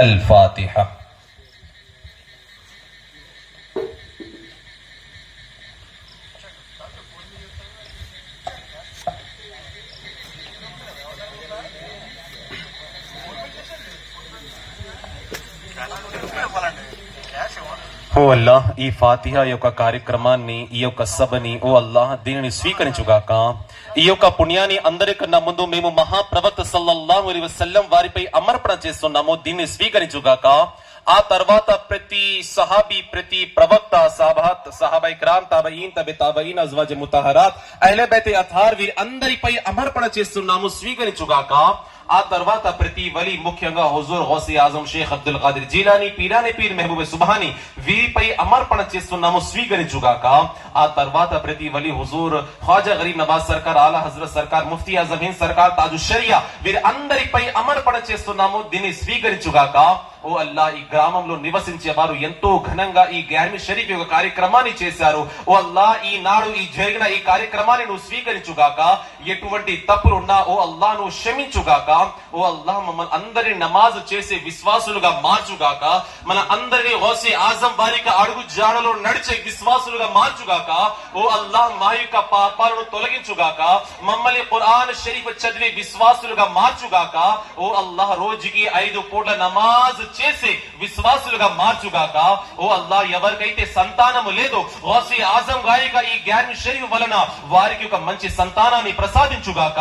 అల్-ఫాతిహా. ఓ అల్లాహ్, ఈ ఫాతిహా యొక్క కార్యక్రమాన్ని, ఈ యొక్క సభని ఓ అల్లాహ్ దీనిని స్వీకరించుగాక. ఈ యొక్క పుణ్యాన్ని అందరికన్నా ముందు మేము మహాప్రవక్త సల్లల్లాహు అలైహి వసల్లం వారిపై అమర్పణ చేస్తున్నాము, దీన్ని స్వీకరించుగాక. ఆ తర్వాత ప్రతి సహాబీ, ప్రతి ప్రవక్త, సహాబాయి కిరామ్, తాబఈన్, తాబఈన్, అజ్వాజ్ ముతహరాత్, అహ్లే బైత్ అత్హార్ వీరందరిపై అమర్పణ చేస్తున్నాము, స్వీకరించుగాక. ఆ తర్వాత ప్రతి వలి, ముఖ్యంగా హుజూర్ గౌసి ఆజం షేఖ్ అబ్దుల్ ఖాదిర్ జీలానీ, పీరానే పీర్ మెహబూబ్ సుబ్హానీ వీరిపై అమర్పణ చేస్తున్నాము, స్వీకరించుగాక. ఆ తర్వాత ప్రతి వలి హుజూర్ ఖ్వాజా గరీబ్ నవాజ్ సర్కార్, ఆలా హజరత్ సర్కార్, ముఫ్తీ ఆజం హింద్ సర్కార్, తాజు షరియా వీరందరిపై అమర్పణ చేస్తున్నాము, దీన్ని స్వీకరించుగాక. ఓ అల్లా, ఈ గ్రామంలో నివసించే వారు ఎంతో ఘనంగా ఈ గ్యార్మి షరీఫ్ యొక్క కార్యక్రమాన్ని చేశారు. ఓ అల్లా, ఈ నాడు ఈ జరిగిన ఈ కార్యక్రమాన్ని నువ్వు స్వీకరించుగాక. ఎటువంటి తప్పులు ఉన్నా ఓ అల్లా నువ్వు క్షమించుగాక. ఓ అల్లా, మమ్మల్ని అందరినీ నమాజ్ చేసే విశ్వాసులుగా మార్చుగాక. మన అందరినీ గౌసి ఆజం వారికి అడుగు జాడలో నడిచే విశ్వాసులుగా మార్చుగాక. ఓ అల్లా, మా యొక్క పాపాలను తొలగించుగాక. మమ్మల్ని ఖురాన్ షరీఫ్ చదివే విశ్వాసులుగా మార్చుగాక. ఓ అల్లా, రోజుకి 5 పూట్ల నమాజ్ చేసే విశ్వాసులుగా మార్చుగాక. ఓ అల్లా, ఎవరికైతే సంతానము లేదో గౌసి ఆజం గారిగా ఈ గ్యార్మి షరీఫ్ వలన వారికి ఒక మంచి సంతానాన్ని ప్రసాదించుగాక.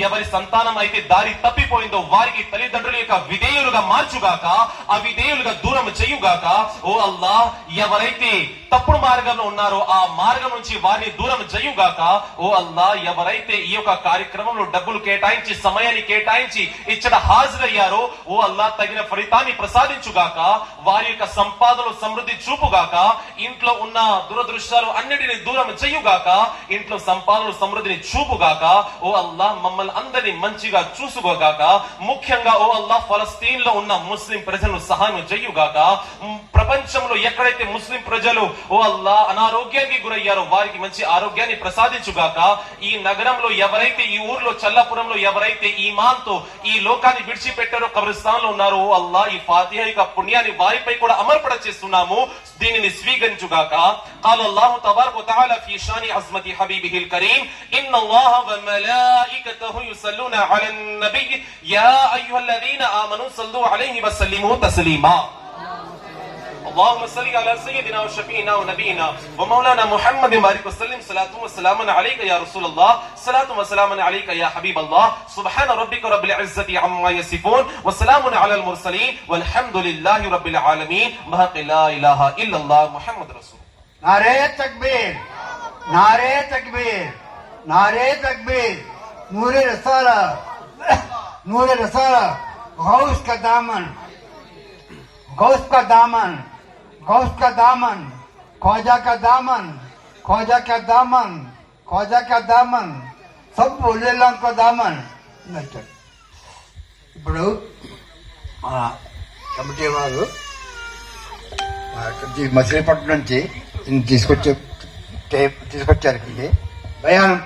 ఎవరి సంతానం అయితే దారి తప్పిపోయిందో వారికి తల్లిదండ్రుల యొక్క విధేయులుగా మార్చుగాక, అవిధేయులుగా దూరం చేయుగాక. ఓ అల్లా, ఎవరైతే తప్పుడు మార్గంలో ఉన్నారో ఆ మార్గం నుంచి వారిని దూరం చేయుగాక. ఓ అల్లా, ఎవరైతే ఈ యొక్క కార్యక్రమంలో డబ్బులు కేటాయించి, సమయాన్ని కేటాయించి ఇక్కడ హాజరయ్యారో ఓ అల్లా, తగిన ఫలితాన్ని ప్రసాదించుగాక. వారి యొక్క సంపాదనలు సమృద్ధి చూపుగాక. ఇంట్లో ఉన్న దురదృష్టాలు అన్నిటిని దూరం చేయుగాక. ఇంట్లో సంపాదనలు సమృద్ధిని చూపుగాక. ఓ అల్లా, మమ్మల్ని అందరినీ మంచిగా చూసుకోగాక. ముఖ్యంగా ఓ అల్లా, ఫలస్తీన్ లో ఉన్న ముస్లిం ప్రజలను సహాయం చేయుగాక. ప్రపంచంలో ఎక్కడైతే ముస్లిం ప్రజలు ఓ అల్లా అనారోగ్యానికి గురయ్యారో వారికి మంచి ఆరోగ్యాన్ని ప్రసాదించుగాక. ఈ నగరంలో ఎవరైతే, ఈ ఊర్లో చల్లాపురంలో ఎవరైతే ఈమాన్తో ఈ లోకాన్ని విడిచిపెట్టారో, కబ్రిస్తాన్ లో ఉన్నారో ఓ అల్లా, ఈ ఫాతిహా యొక్క పుణ్యాన్ని వారిపై కూడా అమర్పణ చేస్తున్నాము, దీనిని స్వీకరించుగాక. قال الله تبارك وتعالى في شان عظمة حبيبه الكريم إن الله وملائكته يصلون على النبي يا أيها الذين آمنوا صلوا عليه وسلموا تسليما اللهم صل على سيدنا وشفينا ونبينا ومولانا محمد وبارك وسلم صلاة وسلام عليك يا رسول الله صلاة وسلام عليك يا حبيب الله سبحان ربك رب العزة عما يصفون وسلام على المرسلين والحمد لله رب العالمين بحق لا إله إلا الله محمد رسول नारे तकबीर, नारे तकबीर, नारे तकबीर, नूरे रसाला, नूरे रसाला, गौस का दामन, गौस का दामन, गौस का दामन, ख्वाजा का दामन, ख्वाजा का दामन, ख्वाजा का दामन, सब बोलेला का दामन. ఇప్పుడు కమిటీ వారు మచిలీపట్నం నుంచి తీసుకొచ్చారు. భయానం